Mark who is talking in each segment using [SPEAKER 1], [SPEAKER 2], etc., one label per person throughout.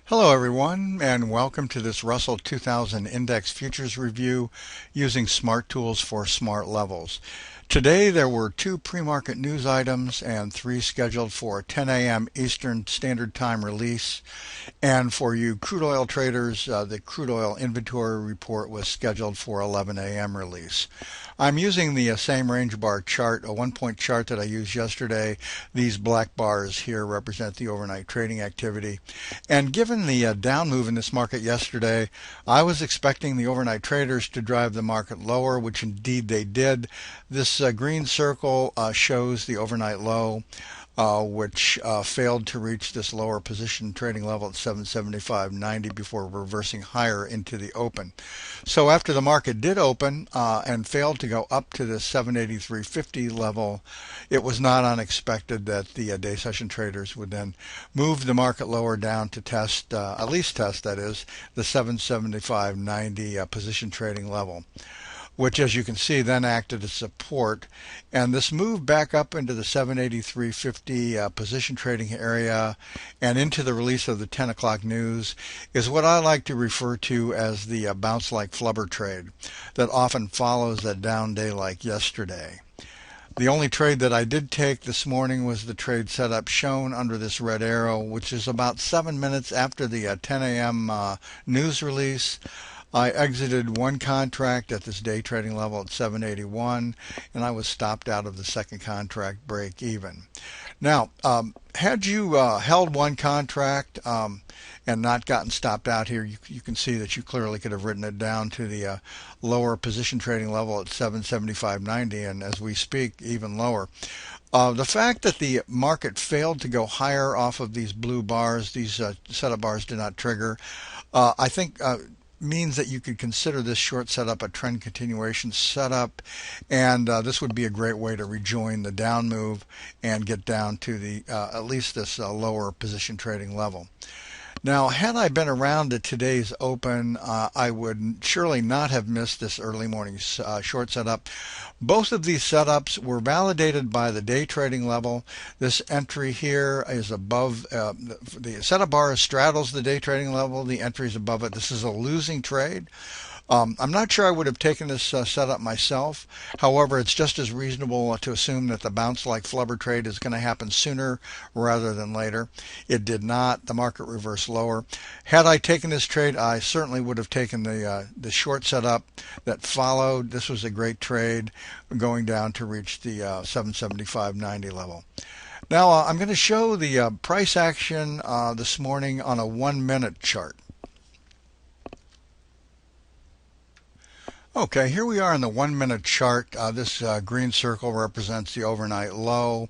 [SPEAKER 1] Hello everyone, and welcome to this Russell 2000 Index Futures Review using SmartTools for SmartLevels. Today there were 2 pre-market news items and 3 scheduled for 10 a.m. Eastern Standard Time release. And for you crude oil traders, the crude oil inventory report was scheduled for 11 a.m. release. I'm using the same range bar chart, a 1-point chart that I used yesterday. These black bars here represent the overnight trading activity. And given the down move in this market yesterday, I was expecting the overnight traders to drive the market lower, which indeed they did. This green circle shows the overnight low, which failed to reach this lower position trading level at 775.90 before reversing higher into the open. So after the market did open and failed to go up to the 783.50 level, it was not unexpected that the day session traders would then move the market lower down to test, at least test that is, the 775.90 position trading level, which as you can see then acted as support. And this move back up into the 783.50 position trading area and into the release of the 10 o'clock news is what I like to refer to as the bounce like flubber trade that often follows a down day like yesterday. The only trade that I did take this morning was the trade setup shown under this red arrow, which is about 7 minutes after the 10 a.m. News release. I exited one contract at this day trading level at 781, and I was stopped out of the second contract break even. Now, had you held one contract and not gotten stopped out here, you can see that you clearly could have written it down to the lower position trading level at 775.90, and as we speak, even lower. The fact that the market failed to go higher off of these blue bars, these setup bars did not trigger, I think means that you could consider this short setup a trend continuation setup, and this would be a great way to rejoin the down move and get down to the at least this lower position trading level. Now, had I been around at today's open, I would surely not have missed this early morning short setup. Both of these setups were validated by the day trading level. This entry here is above, the setup bar straddles the day trading level. The entry is above it. This is a losing trade. I'm not sure I would have taken this setup myself. However, it's just as reasonable to assume that the bounce like flubber trade is going to happen sooner rather than later. It did not. The market reversed lower. Had I taken this trade, I certainly would have taken the short setup that followed. This was a great trade going down to reach the 775.90 level. Now I'm going to show the price action this morning on a 1-minute chart. Okay, here we are in the 1-minute chart. This green circle represents the overnight low.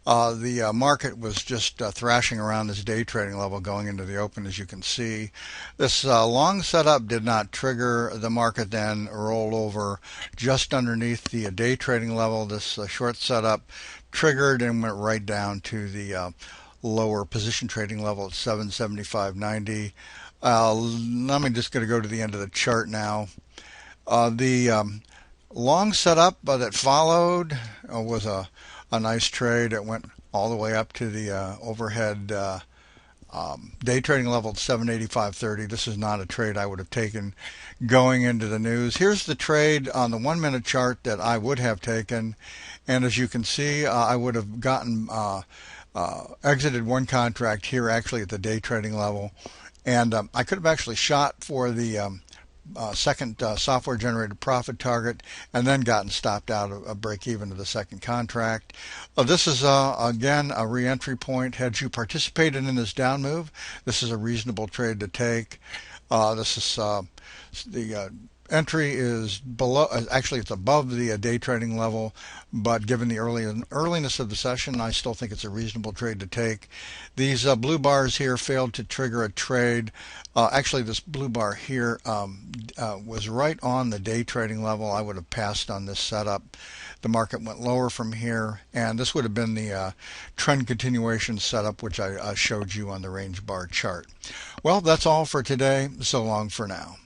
[SPEAKER 1] The market was just thrashing around this day trading level going into the open, as you can see. This long setup did not trigger. The market then rolled over just underneath the day trading level. This short setup triggered and went right down to the lower position trading level at 775.90. I'm just going to go to the end of the chart now. The long setup that followed was a nice trade. It went all the way up to the overhead day trading level at 785.30. This is not a trade I would have taken going into the news. Here's the trade on the 1-minute chart that I would have taken, and as you can see, I would have gotten exited one contract here actually at the day trading level, and I could have actually shot for the second software generated profit target and then gotten stopped out of a break even to the second contract. This is again a re-entry point. Had you participated in this down move, this is a reasonable trade to take. This is the entry is below, actually it's above the day trading level, but given the earliness of the session, I still think it's a reasonable trade to take. These blue bars here failed to trigger a trade. Actually, this blue bar here was right on the day trading level. I would have passed on this setup. The market went lower from here, and this would have been the trend continuation setup, which I showed you on the range bar chart. Well, that's all for today. So long for now.